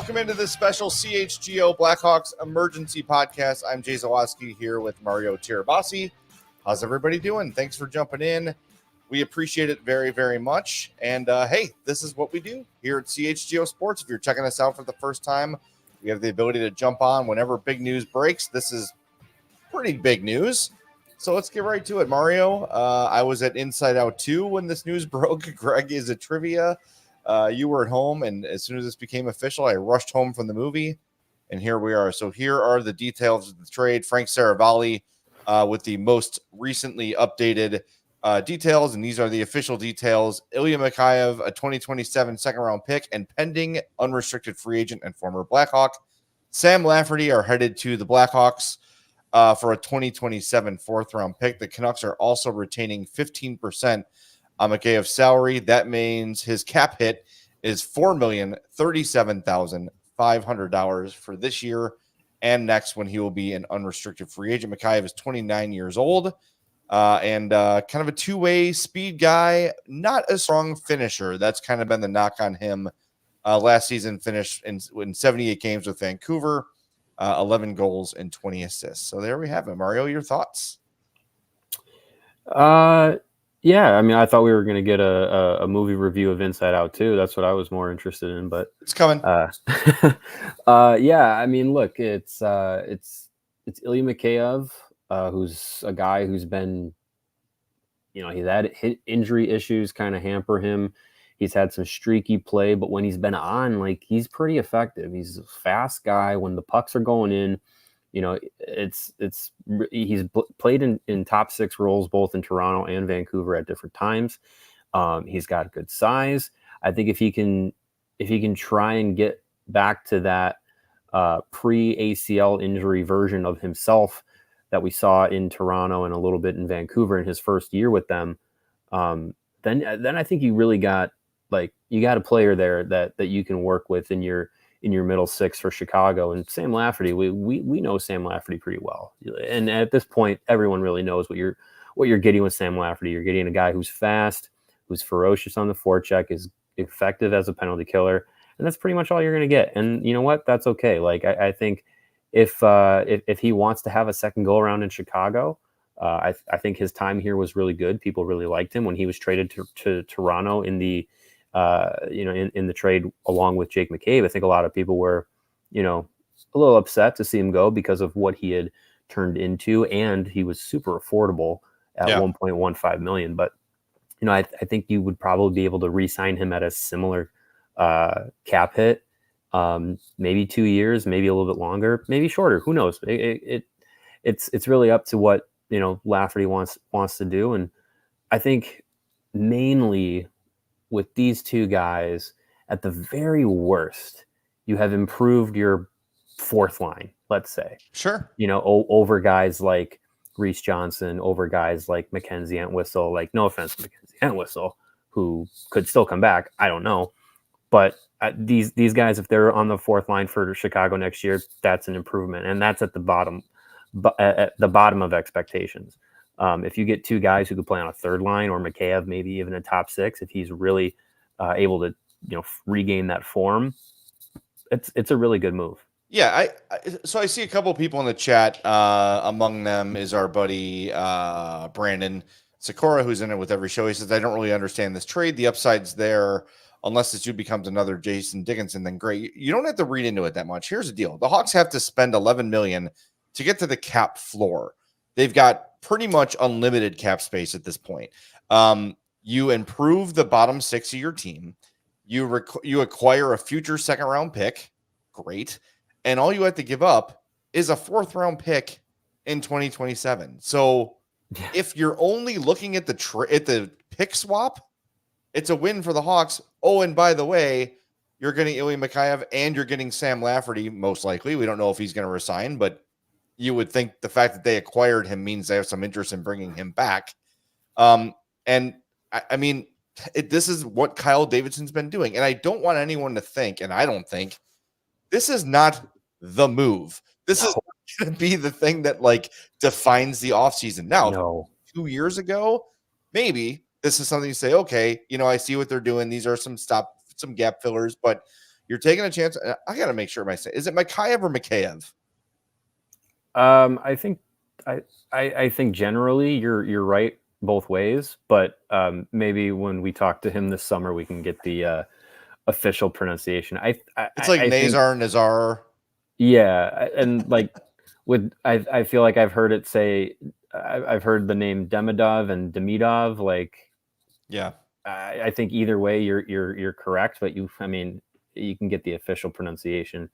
Welcome into this special CHGO Blackhawks emergency podcast. I'm Jay Zawaski here with Mario Tirabassi. How's everybody doing? Thanks for jumping in. We appreciate it very, very much. And hey, this is what we do here at CHGO Sports. If you're checking us out for the first time, we have the ability to jump on whenever big news breaks. This is pretty big news. So let's get right to it. Mario, I was at Inside Out 2 when this news broke. Greg is at trivia. You were at home, and as soon as this became official, I rushed home from the movie, and here we are. So here are the details of the trade. Frank Saravalli with the most recently updated details, and these are the official details. Ilya Mikheyev, a 2027 second-round pick, and pending unrestricted free agent and former Blackhawk. Sam Laferty are headed to the Blackhawks for a 2027 fourth-round pick. The Canucks are also retaining 15% on Mikheyev's salary. That means his cap hit is $4,037,500 for this year and next, when he will be an unrestricted free agent. Mikheyev is 29 years old and kind of a two-way speed guy, not a strong finisher. That's kind of been the knock on him. Last season finished in 78 games with Vancouver, 11 goals and 20 assists. So there we have it. Mario, your thoughts? Yeah, I mean, I thought we were going to get a movie review of Inside Out 2. That's what I was more interested in, but it's coming. Yeah, I mean, look, it's Ilya Mikheyev, who's a guy who's been, he's had injury issues kind of hamper him. He's had some streaky play, but when he's been on, like, he's pretty effective. He's a fast guy. When the pucks are going in, he's played in top six roles both in Toronto and Vancouver at different times. He's got good size. I think if he can try and get back to that pre-ACL injury version of himself that we saw in Toronto and a little bit in Vancouver in his first year with them, then I think you really got, like, you got a player there that you can work with in your middle six for Chicago. And Sam Laferty, we know Sam Laferty pretty well. And at this point, everyone really knows what you're getting with Sam Laferty. You're getting a guy who's fast, who's ferocious on the forecheck, is effective as a penalty killer, and that's pretty much all you're going to get. And you know what? That's okay. Like, I think if he wants to have a second go around in Chicago, I think his time here was really good. People really liked him when he was traded to Toronto in the in the trade along with Jake McCabe. I think a lot of people were, a little upset to see him go because of what he had turned into, and he was super affordable at $1.15 million. But, I think you would probably be able to re-sign him at a similar cap hit, maybe 2 years, maybe a little bit longer, maybe shorter. Who knows? It's really up to what, Lafferty wants to do. And I think mainly with these two guys, at the very worst, you have improved your fourth line, let's say. Sure. Over guys like Reese Johnson, over guys like Mackenzie Entwistle. Like, no offense to Mackenzie Entwistle, who could still come back. I don't know. But these guys, if they're on the fourth line for Chicago next year, that's an improvement. And that's at the bottom of expectations. If you get two guys who could play on a third line, or Mikheyev maybe even a top six, if he's really able to regain that form, it's a really good move. Yeah, so I see a couple of people in the chat. Among them is our buddy Brandon Sikora, who's in it with every show. He says, I don't really understand this trade. The upside's there. Unless this dude becomes another Jason Dickinson, then great. You don't have to read into it that much. Here's the deal. The Hawks have to spend $11 million to get to the cap floor. They've got pretty much unlimited cap space at this point. You improve the bottom six of your team. You acquire a future second-round pick. Great. And all you have to give up is a fourth-round pick in 2027. So if you're only looking at the pick swap, it's a win for the Hawks. Oh, and by the way, you're getting Ilya Mikheyev and you're getting Sam Laferty, most likely. We don't know if he's going to resign, but you would think the fact that they acquired him means they have some interest in bringing him back. And I mean, this is what Kyle Davidson's been doing. And I don't want anyone to think, and I don't think, this is not the move. This is going to be the thing that, like, defines the offseason. Now, 2 years ago, maybe this is something you say, okay, I see what they're doing. These are some gap fillers, but you're taking a chance. I got to make sure is it Mikheyev or Mikheyev? I think generally you're right both ways, but maybe when we talk to him this summer, we can get the official pronunciation. It's like Nazar, Nazar. Yeah, and like I feel like I've heard it say I've heard the name Demidov and Demidov. Like, yeah, I think either way you're correct, but you can get the official pronunciation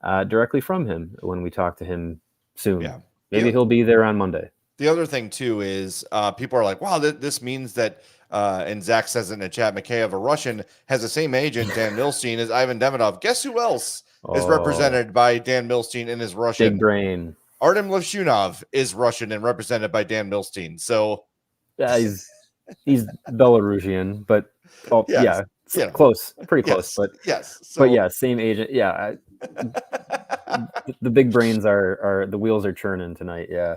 directly from him when we talk to him soon. Yeah, maybe he'll be there on Monday. The other thing too is people are like, wow, this means that. And Zach says in the chat, Mikheyev, a Russian, has the same agent, Dan Milstein, as Ivan Demidov. Guess who else is represented by Dan Milstein and is Russian? Big brain. Artem Levshunov is Russian and represented by Dan Milstein. So he's Belarusian, but close, pretty close. But same agent. Yeah, the big brains are the wheels are churning tonight. Yeah,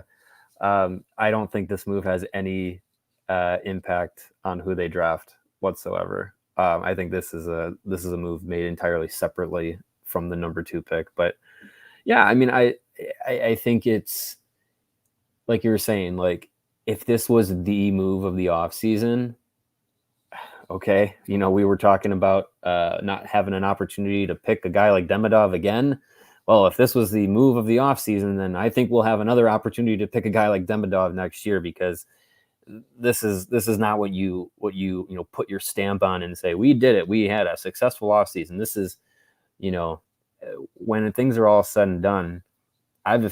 I don't think this move has any impact on who they draft whatsoever. I think this is a move made entirely separately from the number 2 pick. But yeah, I think it's like you were saying, like if this was the move of the offseason, okay, we were talking about not having an opportunity to pick a guy like Demidov again. Well, if this was the move of the offseason, then I think we'll have another opportunity to pick a guy like Demidov next year, because this is not what you put your stamp on and say, we did it, we had a successful offseason. This is, when things are all said and done, I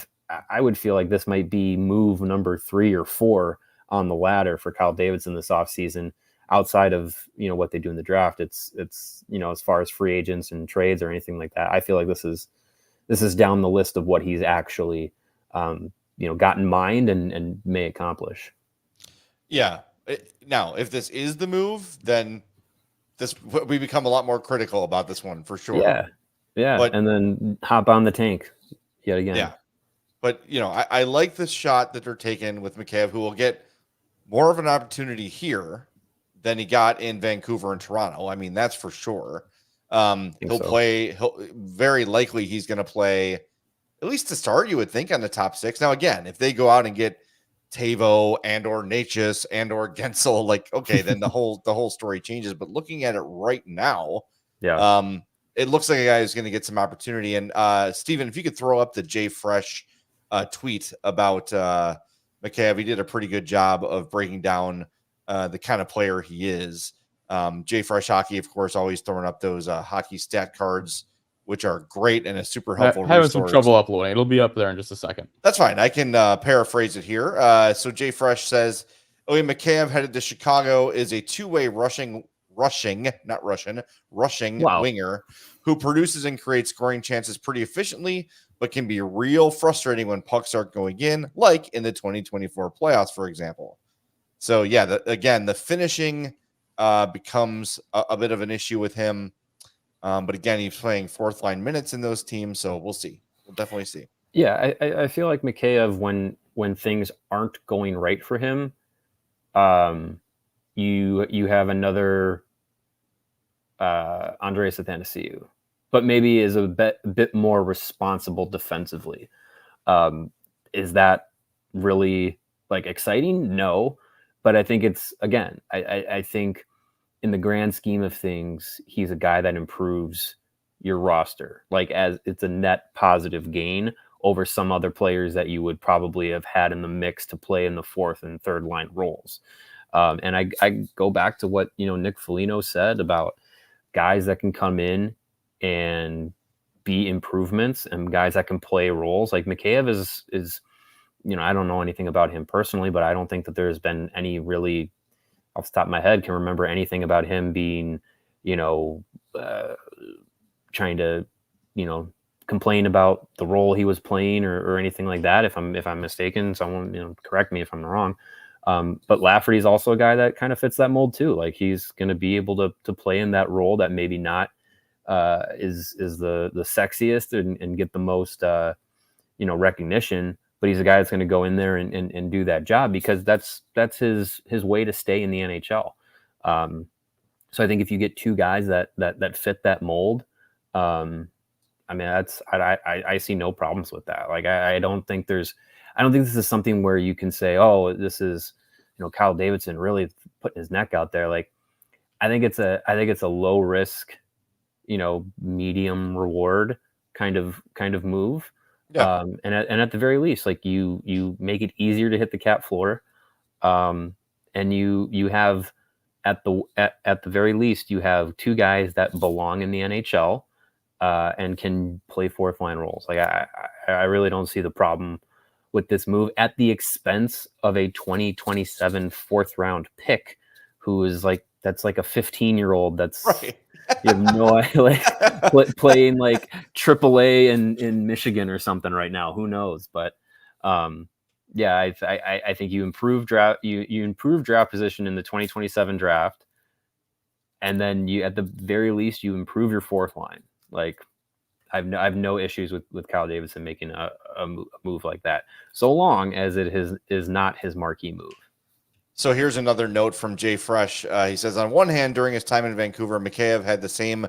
would feel like this might be move number 3 or 4 on the ladder for Kyle Davidson this offseason, outside of what they do in the draft. It's as far as free agents and trades or anything like that, I feel like this is down the list of what he's actually got in mind and may accomplish. Yeah. Now, if this is the move, then we become a lot more critical about this one for sure. Yeah. But, and then hop on the tank yet again. Yeah. But, I like this shot that they're taking with Mikheyev, who will get more of an opportunity here than he got in Vancouver and Toronto. That's for sure. Very likely he's going to play, at least to start, you would think, on the top 6. Now, again, if they go out and get Tavo and or Natchez and or Gensel, like, okay, then the whole story changes. But looking at it right now, it looks like a guy who's going to get some opportunity. And Steven, if you could throw up the Jay Fresh tweet about Mikheyev, he did a pretty good job of breaking down the kind of player he is. Jay Fresh Hockey, of course, always throwing up those hockey stat cards, which are great and a super helpful. Having some trouble uploading. It'll be up there in just a second. That's fine. I can paraphrase it here. So Jay Fresh says, Ilya Mikheyev headed to Chicago is a two-way rushing winger who produces and creates scoring chances pretty efficiently, but can be real frustrating when pucks aren't going in, like in the 2024 playoffs, for example. So yeah, the finishing becomes a bit of an issue with him. But again, he's playing 4th line minutes in those teams, so we'll see. We'll definitely see. Yeah, I feel like Mikheyev, when things aren't going right for him, you have another Andreas Athanasiou, but maybe is a bit more responsible defensively. Is that really like exciting? No, but I think it's, again, I think in the grand scheme of things, he's a guy that improves your roster. Like, as it's a net positive gain over some other players that you would probably have had in the mix to play in the 4th and 3rd line roles. And I go back to what, Nick Foligno said about guys that can come in and be improvements and guys that can play roles. Like Mikheyev is, I don't know anything about him personally, but I don't think that there's been any really, off the top of my head, can remember anything about him being, trying to, complain about the role he was playing or anything like that. If I'm mistaken, someone, correct me if I'm wrong. But Lafferty is also a guy that kind of fits that mold too. Like, he's going to be able to play in that role that maybe not is the sexiest and get the most, recognition. But he's a guy that's going to go in there and do that job, because that's his way to stay in the NHL. So I think if you get 2 guys that fit that mold, I mean, I see no problems with that. Like, I don't think this is something where you can say, oh, this is, Kyle Davidson really putting his neck out there. Like, I think it's a low risk, medium reward kind of move. Yeah. And at the very least, like you make it easier to hit the cap floor. And you have at the very least, you have two guys that belong in the NHL, and can play fourth line roles. Like, I really don't see the problem with this move at the expense of a 2027 fourth round pick, who is that's like a 15-year-old that's Right. you have no idea, like playing like AAA in Michigan or something right now. Who knows? But yeah, I think you improve draft position in the 2027 draft, and then you at the very least you improve your fourth line. Like, I've no issues with Kyle Davidson making a move like that, so long as it is not his marquee move. So here's another note from Jay Fresh. He says, on one hand, during his time in Vancouver, Mikheyev had the same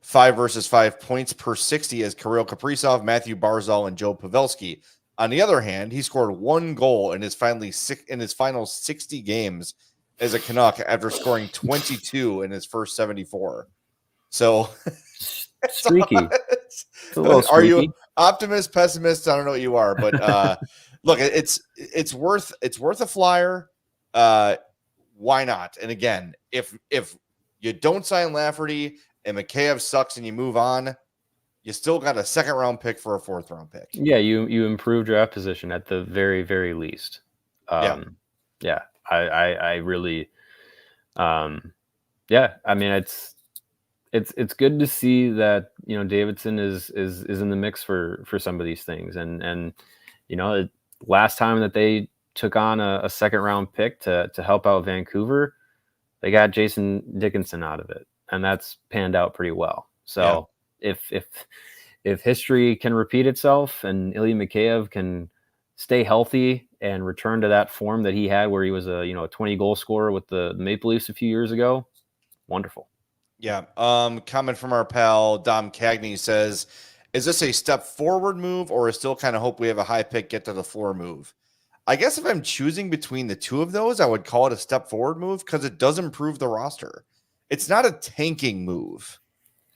5 versus 5 points per 60 as Kirill Kaprizov, Matthew Barzal, and Joe Pavelski. On the other hand, he scored 1 goal in his final 60 games as a Canuck after scoring 22 in his first 74. So streaky. Are you optimist, pessimist? I don't know what you are, but look, it's worth a flyer. Why not? And again, if you don't sign Lafferty and Mikheyev sucks and you move on, you still got a second round pick for a fourth round pick. Yeah, you improve draft position at the very, very least. Yeah, I really, yeah. I mean, it's good to see that Davidson is in the mix for some of these things, and last time that they took on a second round pick to help out Vancouver, they got Jason Dickinson out of it, and that's panned out pretty well. So if history can repeat itself and Ilya Mikheyev can stay healthy and return to that form that he had where he was a 20 goal scorer with the Maple Leafs a few years ago, wonderful. Yeah. Comment from our pal Dom Cagney says, is this a step forward move or is still kind of hope we have a high pick get to the floor move? I guess if I'm choosing between the two of those, I would call it a step forward move because it does improve the roster. It's not a tanking move.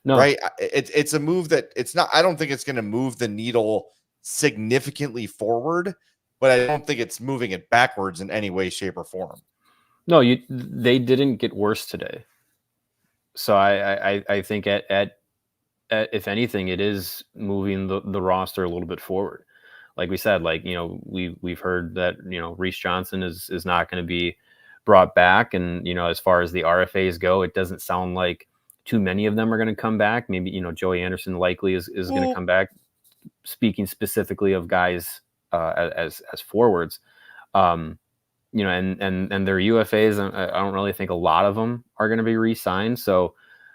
No. Right? It's a move that it's not. I don't think it's going to move the needle significantly forward, but I don't think it's moving it backwards in any way, shape, or form. No, they didn't get worse today. So I think at if anything, it is moving the roster a little bit forward. Like we said, we've heard that Reese Johnson is not going to be brought back, and as far as the RFAs go, it doesn't sound like too many of them are going to come back. Maybe Joey Anderson likely is going to come back. Speaking specifically of guys as forwards, and their UFAs, I don't really think a lot of them are going to be re-signed. So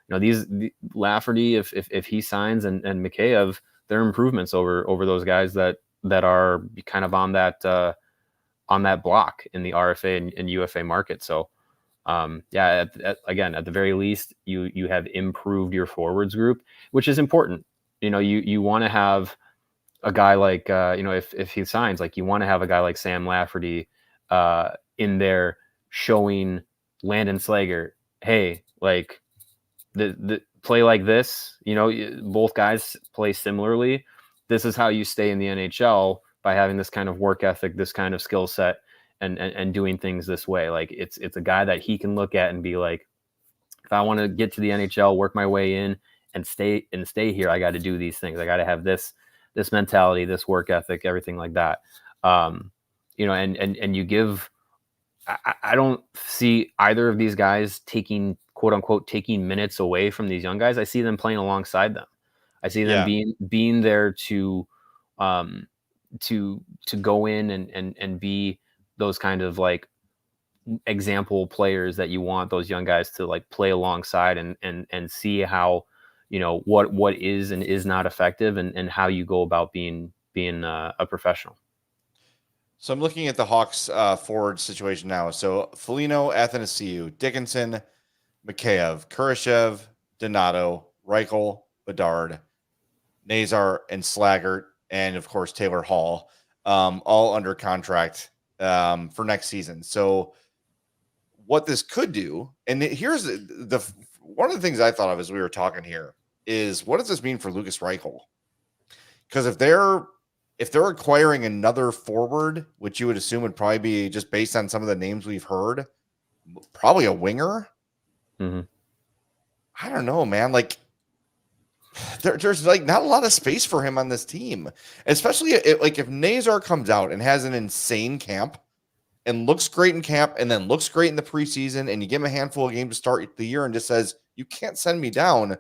these Lafferty, if he signs, and Mikheyev, they're improvements over those guys that are kind of on that block in the RFA and UFA market. So again, at the very least, you have improved your forwards group, which is important. You want to have a guy like if he signs, like you want to have a guy like Sam Laferty in there showing Landon Slager, hey, like the play like this, both guys play similarly. This is how you stay in the NHL, by having this kind of work ethic, this kind of skill set, and doing things this way. Like it's a guy that he can look at and be like, if I want to get to the NHL, work my way in and stay here, I got to do these things. I got to have this mentality, this work ethic, everything like that. And you give, I don't see either of these guys taking, quote unquote, taking minutes away from these young guys. I see them playing alongside them. I see them being there to go in and be those kind of like example players that you want those young guys to like play alongside and see how, what is and is not effective, and how you go about being a professional. So I'm looking at the Hawks forward situation now. So Foligno, Athanasiou, Dickinson, Mikheyev, Kurashev, Donato, Reichel, Bedard, Nazar, and Slaggert, and of course Taylor Hall, all under contract for next season. So what this could do, and here's the one of the things I thought of as we were talking here is, what does this mean for Lucas Reichel? Because if they're acquiring another forward, which you would assume would probably be just based on some of the names we've heard, probably a winger. Mm-hmm. I don't know, man. Like there's like not a lot of space for him on this team, especially if Nazar comes out and has an insane camp and looks great in camp and then looks great in the preseason, and you give him a handful of games to start the year and just says, you can't send me down.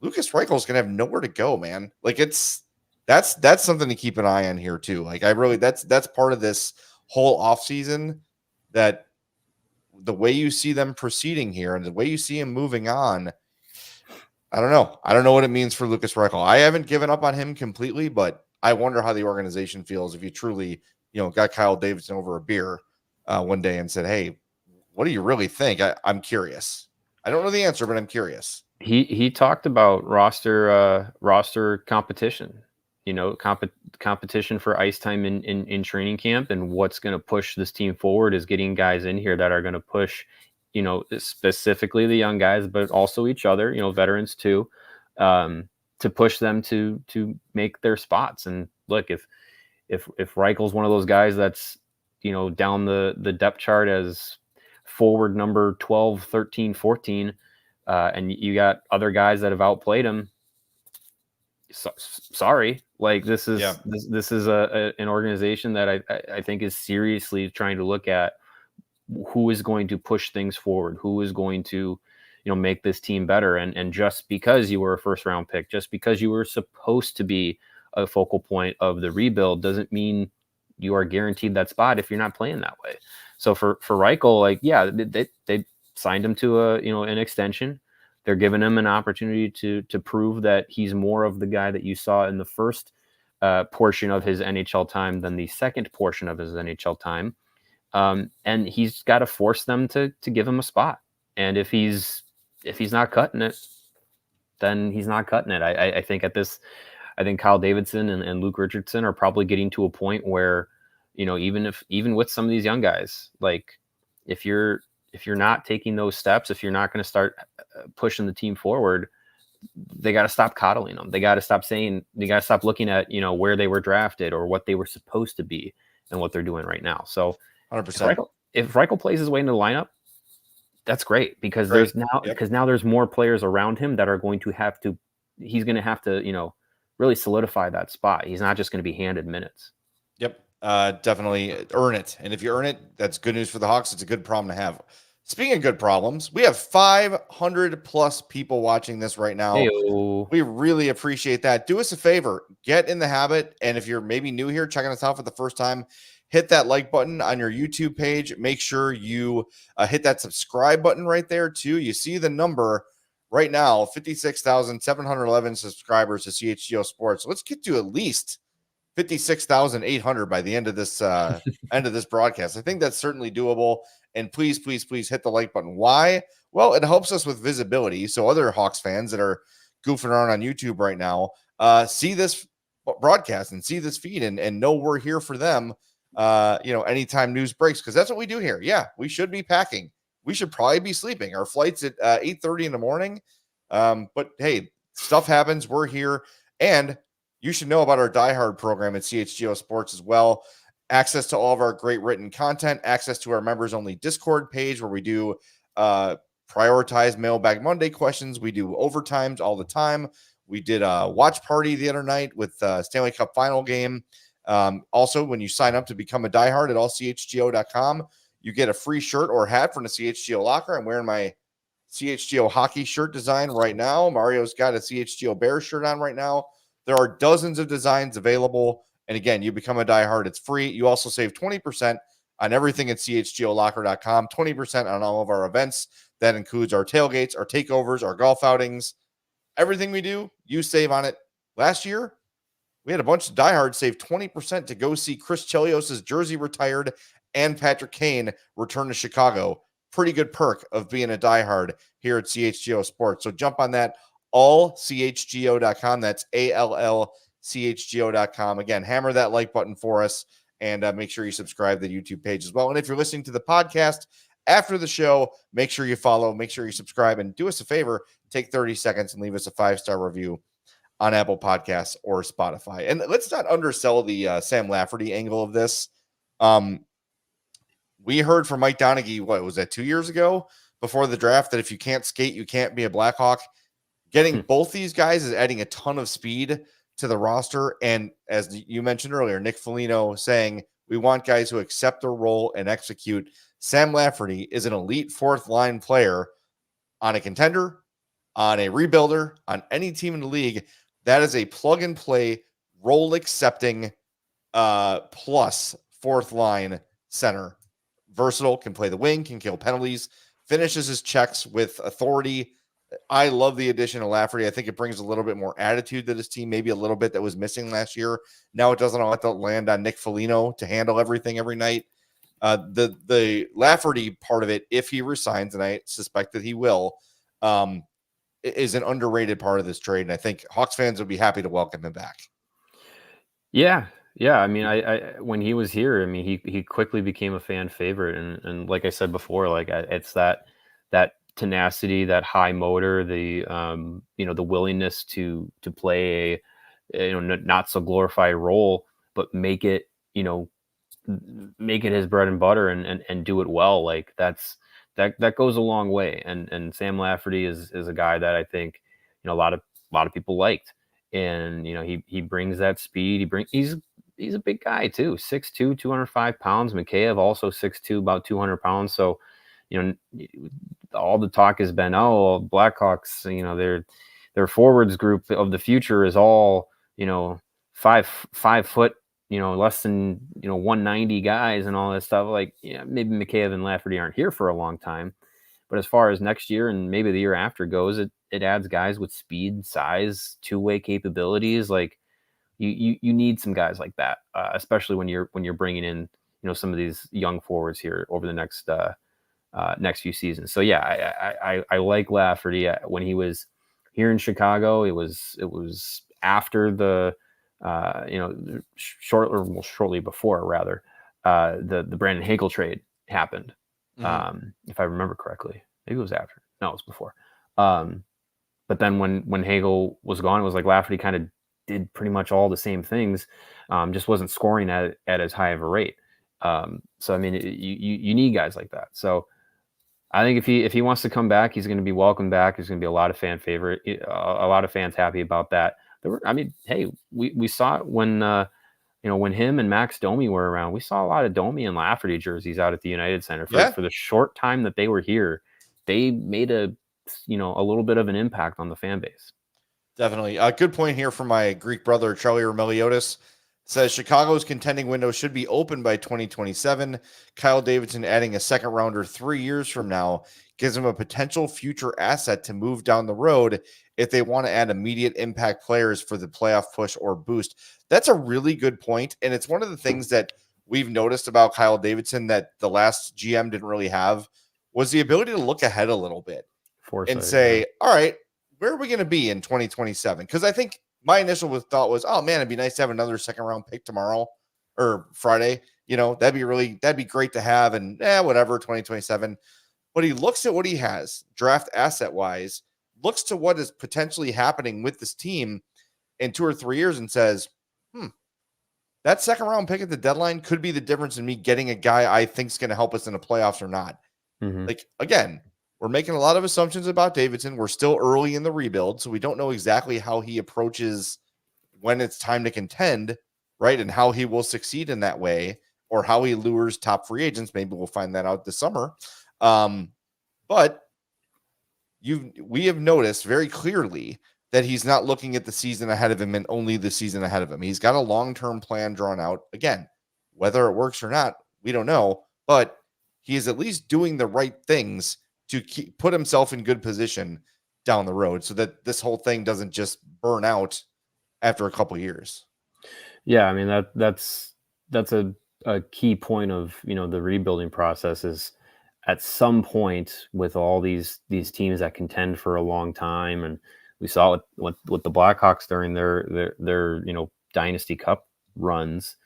Lucas Reichel is going to have nowhere to go, man. Like that's something to keep an eye on here too. Like that's part of this whole offseason, that the way you see them proceeding here and the way you see him moving on, I don't know. I don't know what it means for Lucas Reichel. I haven't given up on him completely, but I wonder how the organization feels if you truly, got Kyle Davidson over a beer one day and said, hey, what do you really think? I'm curious. I don't know the answer, but I'm curious. He talked about roster competition, competition for ice time in training camp, and what's going to push this team forward is getting guys in here that are going to push, specifically the young guys, but also each other, veterans too, to push them to make their spots. And look, if Reichel's one of those guys that's, down the depth chart as forward number 12, 13, 14, and you got other guys that have outplayed him, sorry, like this is an organization that I think is seriously trying to look at who is going to push things forward, who is going to, make this team better. And just because you were a first round pick, just because you were supposed to be a focal point of the rebuild, doesn't mean you are guaranteed that spot if you're not playing that way. So for Reichel, like, yeah, they signed him to an extension. They're giving him an opportunity to prove that he's more of the guy that you saw in the first portion of his NHL time than the second portion of his NHL time. And he's got to force them to give him a spot. And if he's not cutting it, then he's not cutting it. I think I think Kyle Davidson and Luke Richardson are probably getting to a point where, even with some of these young guys, like if you're not taking those steps, if you're not going to start pushing the team forward, they got to stop coddling them. They got to stop looking at, where they were drafted or what they were supposed to be and what they're doing right now. So 100%. If Reichel plays his way into the lineup, that's great, because now there's more players around him that are going to have to, he's going to have to, really solidify that spot. He's not just going to be handed minutes. Yep. Definitely earn it. And if you earn it, that's good news for the Hawks. It's a good problem to have. Speaking of good problems, we have 500 plus people watching this right now. Hey-o. We really appreciate that. Do us a favor, get in the habit. And if you're maybe new here, checking us out for the first time, hit that like button on your YouTube page. Make sure you hit that subscribe button right there too. You see the number right now, 56,711 subscribers to CHGO Sports. Let's get to at least 56,800 by the end of this broadcast. I think that's certainly doable. And please, please, please hit the like button. Why? Well, it helps us with visibility. So other Hawks fans that are goofing around on YouTube right now see this broadcast and see this feed and know we're here for them. Anytime news breaks, because that's what we do here. Yeah, we should be packing. We should probably be sleeping. Our flight's at 8:30 in the morning. But hey, stuff happens. We're here. And you should know about our Die Hard program at CHGO Sports as well. Access to all of our great written content, access to our members only Discord page where we do prioritize Mailbag Monday questions. We do overtimes all the time. We did a watch party the other night with Stanley Cup final game. Also, when you sign up to become a diehard at allchgo.com, you get a free shirt or hat from the CHGO locker. I'm wearing my CHGO hockey shirt design right now. Mario's got a CHGO Bears shirt on right now. There are dozens of designs available. And again, you become a diehard. It's free. You also save 20% on everything at chgolocker.com, 20% on all of our events. That includes our tailgates, our takeovers, our golf outings. Everything we do, you save on it. Last year, we had a bunch of diehards save 20% to go see Chris Chelios' jersey retired and Patrick Kane return to Chicago. Pretty good perk of being a diehard here at CHGO Sports. So jump on that ALLCHGO.com. That's ALLCHGO.com. Again, hammer that like button for us and make sure you subscribe to the YouTube page as well. And if you're listening to the podcast after the show, make sure you follow, make sure you subscribe, and do us a favor, take 30 seconds and leave us a 5-star review on Apple Podcasts or Spotify. And let's not undersell the Sam Laferty angle of this. We heard from Mike Donaghy, what was that, 2 years ago before the draft, that if you can't skate, you can't be a Blackhawk. Getting both these guys is adding a ton of speed to the roster. And as you mentioned earlier, Nick Foligno saying, we want guys who accept their role and execute. Sam Laferty is an elite fourth line player on a contender, on a rebuilder, on any team in the league. That is a plug and play, role accepting plus fourth line center. Versatile, can play the wing, can kill penalties, finishes his checks with authority. I love the addition of Lafferty. I think it brings a little bit more attitude to this team, maybe a little bit that was missing last year. Now it doesn't all have to land on Nick Foligno to handle everything every night. The Lafferty part of it, if he resigns, and I suspect that he will, is an underrated part of this trade. And I think Hawks fans would be happy to welcome him back. Yeah. I mean, I when he was here, I mean, he quickly became a fan favorite. And like I said before, like it's that tenacity, that high motor, the the willingness to play a not so glorified role, but make it his bread and butter and do it well. Like that goes a long way. And Sam Laferty is a guy that I think a lot of people liked. And he brings that speed. He's a big guy too, 6'2", 205 pounds. Mikheyev also 6'2", about 200 pounds. So all the talk has been, Blackhawks, their forwards group of the future is all 5 foot, less than 190 guys and all that stuff. Like, maybe Mikheyev and Lafferty aren't here for a long time, but as far as next year and maybe the year after goes, it adds guys with speed, size, two-way capabilities. Like you need some guys like that, especially when you're bringing in some of these young forwards here over the next few seasons. So yeah, I like Lafferty. When he was here in Chicago, it was after the shortly before rather the Brandon Hagel trade happened. If I remember correctly, maybe it was after. No, it was before. But then when Hagel was gone, it was like Lafferty kind of did pretty much all the same things, just wasn't scoring at as high of a rate. So I mean, you need guys like that. So I think if he wants to come back, he's going to be welcomed back. He's going to be a lot of fan favorite. A lot of fans happy about that. We saw it when when him and Max Domi were around. We saw a lot of Domi and Lafferty jerseys out at the United Center for the short time that they were here. They made a little bit of an impact on the fan base. Definitely. A good point here from my Greek brother, Charlie Romeliotis. Says Chicago's contending window should be open by 2027. Kyle Davidson adding a second rounder 3 years from now gives him a potential future asset to move down the road if they want to add immediate impact players for the playoff push or boost. That's a really good point. And it's one of the things that we've noticed about Kyle Davidson that the last GM didn't really have was the ability to look ahead a little bit and say, all right, where are we going to be in 2027? Because I think my initial thought was, oh man, it'd be nice to have another second round pick tomorrow or Friday. That'd be great to have. And whatever, 2027. But he looks at what he has draft asset wise, looks to what is potentially happening with this team in 2 or 3 years and says, that second round pick at the deadline could be the difference in me getting a guy I think is going to help us in the playoffs or not. Like, again, we're making a lot of assumptions about Davidson. We're still early in the rebuild, so we don't know exactly how he approaches when it's time to contend, right? And how he will succeed in that way, or how he lures top free agents. Maybe we'll find that out this summer. But we have noticed very clearly that he's not looking at the season ahead of him and only the season ahead of him. He's got a long-term plan drawn out. Again, whether it works or not, we don't know, but he is at least doing the right things to put himself in good position down the road so that this whole thing doesn't just burn out after a couple of years. Yeah. I mean, that's a key point of, the rebuilding process is at some point with all these teams that contend for a long time and We saw it with the Blackhawks during their Dynasty Cup runs.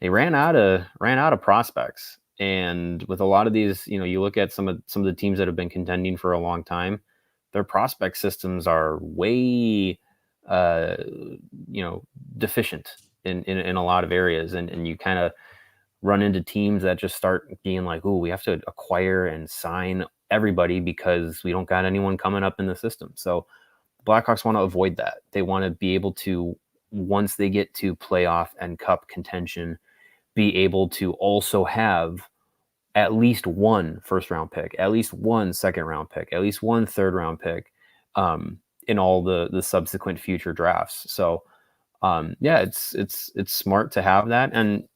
They ran out of prospects, and with a lot of these, you look at some of the teams that have been contending for a long time, their prospect systems are way deficient in a lot of areas, and you kind of run into teams that just start being like, oh, we have to acquire and sign everybody because we don't got anyone coming up in the system. So Blackhawks want to avoid that. They want to be able to, once they get to playoff and cup contention, be able to also have at least one first round pick, at least one second round pick, at least one third round pick in all the subsequent future drafts. So it's smart to have that. And,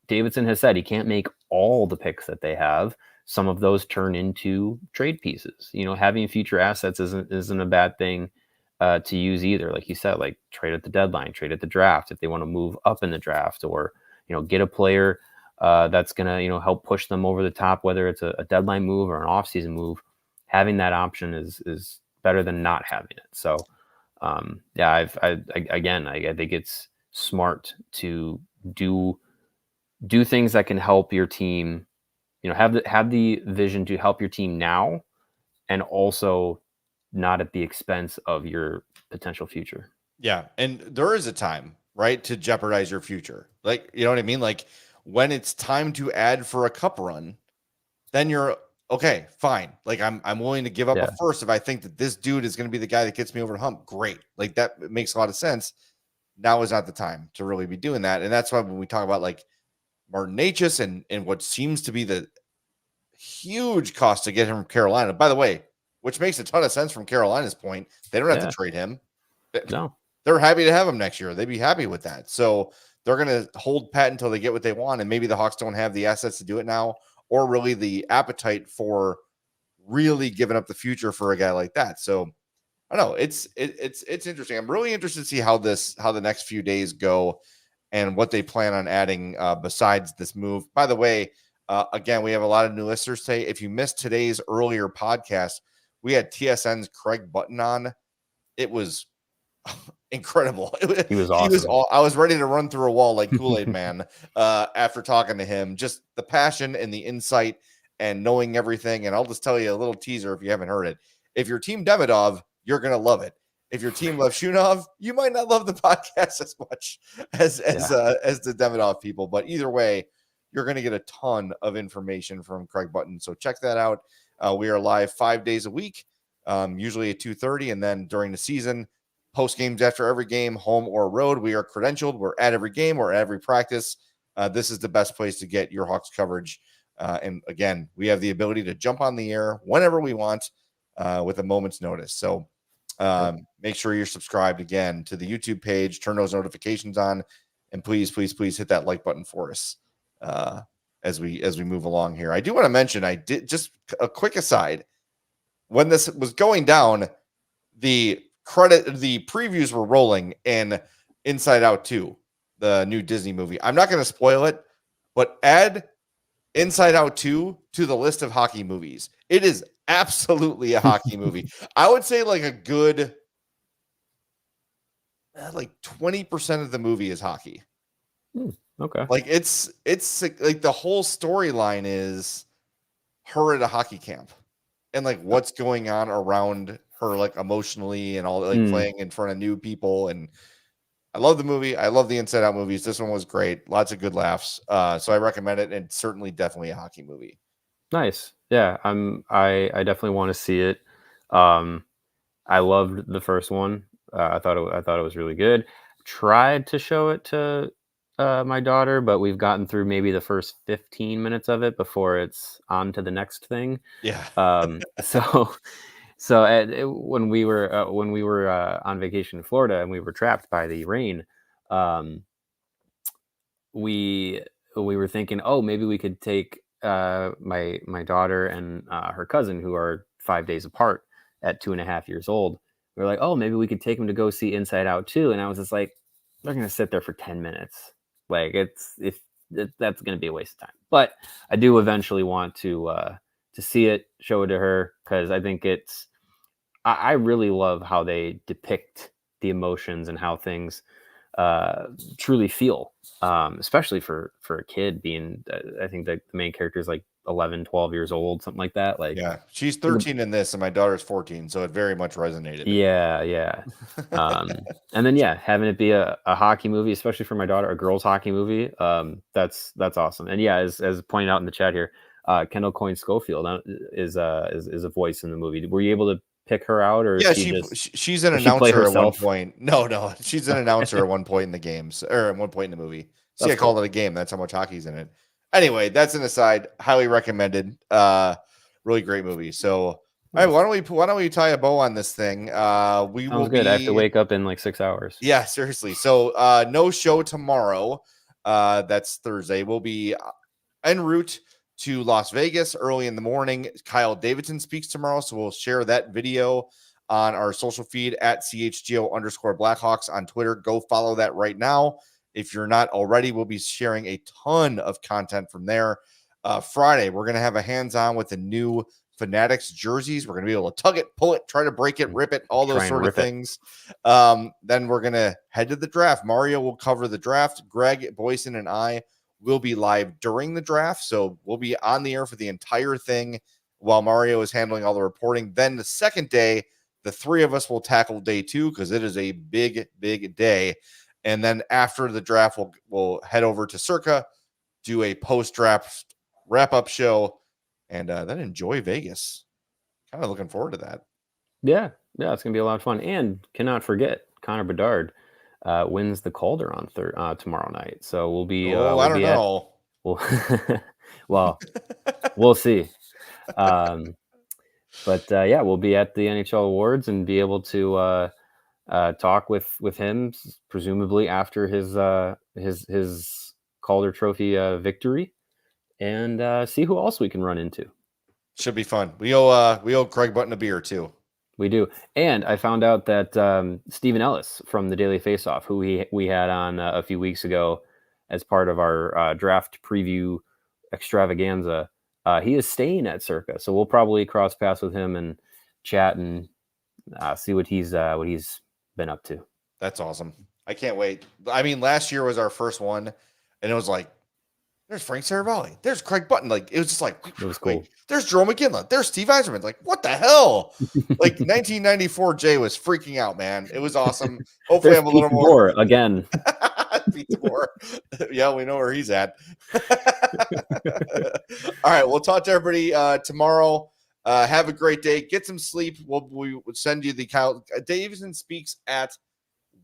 Davidson has said he can't make all the picks that they have. Some of those turn into trade pieces. Having future assets isn't a bad thing to use either. Like you said, like trade at the deadline, trade at the draft if they want to move up in the draft, or get a player that's gonna help push them over the top, whether it's a deadline move or an offseason move. Having that option is better than not having it. So I think it's smart to do things that can help your team, have the vision to help your team now, and also not at the expense of your potential future. Yeah. And there is a time, right, to jeopardize your future. Like, you know what I mean? Like when it's time to add for a cup run, then you're okay, fine. Like I'm willing to give up a first if I think that this dude is going to be the guy that gets me over the hump. Great. Like that makes a lot of sense. Now is not the time to really be doing that. And that's why when we talk about like Martin Necas and what seems to be the huge cost to get him from Carolina, by the way, which makes a ton of sense from Carolina's point. They don't have to trade him. No. They're happy to have him next year. They'd be happy with that. So they're going to hold pat until they get what they want. And maybe the Hawks don't have the assets to do it now, or really the appetite for really giving up the future for a guy like that. So I don't know. It's interesting. I'm really interested to see how the next few days go and what they plan on adding besides this move. By the way, again, we have a lot of new listeners today. If you missed today's earlier podcast, we had TSN's Craig Button on. It was incredible. He was awesome. I was ready to run through a wall like Kool-Aid Man after talking to him. Just the passion and the insight and knowing everything. And I'll just tell you a little teaser if you haven't heard it. If you're Team Demidov, you're going to love it. If you're Team Levshunov, you might not love the podcast as much as the Demidov people. But either way, you're going to get a ton of information from Craig Button. So check that out. We are live 5 days a week, usually at 2:30. And then during the season, post games after every game, home or road, we are credentialed. We're at every game. We're at every practice. This is the best place to get your Hawks coverage. And again, we have the ability to jump on the air whenever we want with a moment's notice. So make sure you're subscribed again to the YouTube page, turn those notifications on, and please hit that like button for us as we move along here. I do want to mention, I did just a quick aside. When this was going down, the previews were rolling in Inside Out 2, the new Disney movie. I'm not going to spoil it, but add Inside Out 2 to the list of hockey movies. It is absolutely a hockey movie. I would say like a good like 20% of the movie is hockey. Okay. Like it's like the whole storyline is her at a hockey camp and like what's going on around her, like emotionally and all, like playing in front of new people. And I love the movie. I love the Inside Out movies. This one was great. Lots of good laughs. So I recommend it. And certainly definitely a hockey movie. Nice. Yeah. I definitely want to see it. I loved the first one. I thought it was really good. Tried to show it to my daughter, but we've gotten through maybe the first 15 minutes of it before it's on to the next thing. Yeah. So when we were on vacation in Florida and we were trapped by the rain, we were thinking, oh, maybe we could take my daughter and her cousin, who are 5 days apart at 2.5 years old. We were like, oh, maybe we could take them to go see Inside Out 2. And I was just like, they're going to sit there for 10 minutes. Like that's going to be a waste of time. But I do eventually want to see it, show it to her, because I think I really love how they depict the emotions and how things truly feel, especially for a kid being, I think the main character is like 11, 12 years old, something like that. Like, yeah, she's 13 in this and my daughter's 14. So it very much resonated. Yeah. And then, having it be a hockey movie, especially for my daughter, a girls hockey movie. That's awesome. And as pointed out in the chat here, Kendall Coyne Schofield is a voice in the movie. Were you able to pick her out, or she's an announcer at one point? No, she's an announcer at one point in the games, or at one point in the movie. See, I called it a game. That's how much hockey's in it. Anyway, that's an aside. Highly recommended. Really great movie. So, all right, why don't we tie a bow on this thing? We will good. I have to wake up in like 6 hours. Yeah, seriously. So, no show tomorrow. That's Thursday. We'll be en route to Las Vegas early in the morning. Kyle Davidson speaks tomorrow, so we'll share that video on our social feed at CHGO_Blackhawks on Twitter. Go follow that right now. If you're not already, we'll be sharing a ton of content from there. Friday, we're going to have a hands-on with the new Fanatics jerseys. We're going to be able to tug it, pull it, try to break it, rip it, all those sort of things. Then we're going to head to the draft. Mario will cover the draft. Greg, Boyson, and I will be live during the draft. So we'll be on the air for the entire thing while Mario is handling all the reporting. Then the second day, the three of us will tackle day 2 because it is a big, big day. And then after the draft, we'll head over to Circa, do a post-draft wrap-up show, and then enjoy Vegas. Kind of looking forward to that. Yeah, it's going to be a lot of fun. And cannot forget, Connor Bedard wins the Calder on tomorrow night. So we'll be... I don't know. Well, we'll see. But we'll be at the NHL Awards and be able to... talk with him, presumably after his Calder Trophy victory, and see who else we can run into. Should be fun. We owe Craig Button a beer too. We do. And I found out that Stephen Ellis from the Daily Faceoff, who we had on a few weeks ago as part of our draft preview extravaganza, he is staying at Circa, so we'll probably cross paths with him and chat and see what he's been up to. That's awesome. I can't wait. I mean, last year was our first one, and it was like, there's Frank Saravalli, there's Craig Button. Like, it was just like, it was cool. There's Jerome McGinley, there's Steve Yzerman. Like, what the hell? Like 1994 Jay was freaking out, man. It was awesome. Hopefully I have a little more again. Yeah, we know where he's at. All right, we'll talk to everybody tomorrow. Have a great day. Get some sleep. We will send you the Kyle Davidson speaks at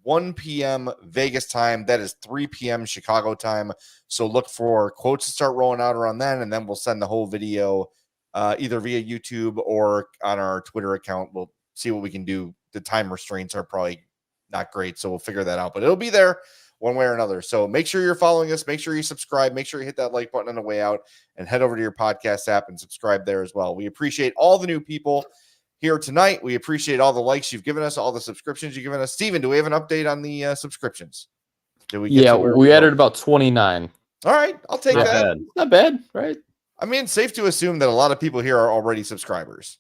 1 p.m. Vegas time. That is 3 p.m. Chicago time. So look for quotes to start rolling out around then, and then we'll send the whole video either via YouTube or on our Twitter account. We'll see what we can do. The time restraints are probably not great, so we'll figure that out. But it'll be there one way or another. So make sure you're following us. Make sure you subscribe. Make sure you hit that like button on the way out and head over to your podcast app and subscribe there as well. We appreciate all the new people here tonight. We appreciate all the likes you've given us, all the subscriptions you've given us. Steven, do we have an update on the subscriptions? We added about 29. All right. I'll take that. Bad. Not bad, right? I mean, safe to assume that a lot of people here are already subscribers.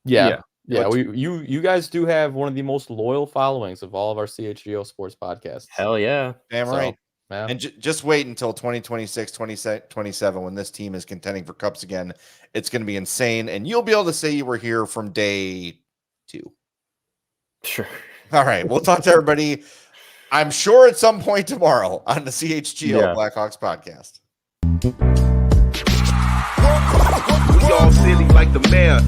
Yeah. You guys do have one of the most loyal followings of all of our CHGO sports podcasts. Hell yeah. Damn right. Yeah. And just wait until 2026, 2027 when this team is contending for cups again. It's going to be insane. And you'll be able to say you were here from day 2. Sure. All right. We'll talk to everybody, I'm sure, at some point tomorrow on the CHGO Blackhawks podcast. We all silly like the mayor.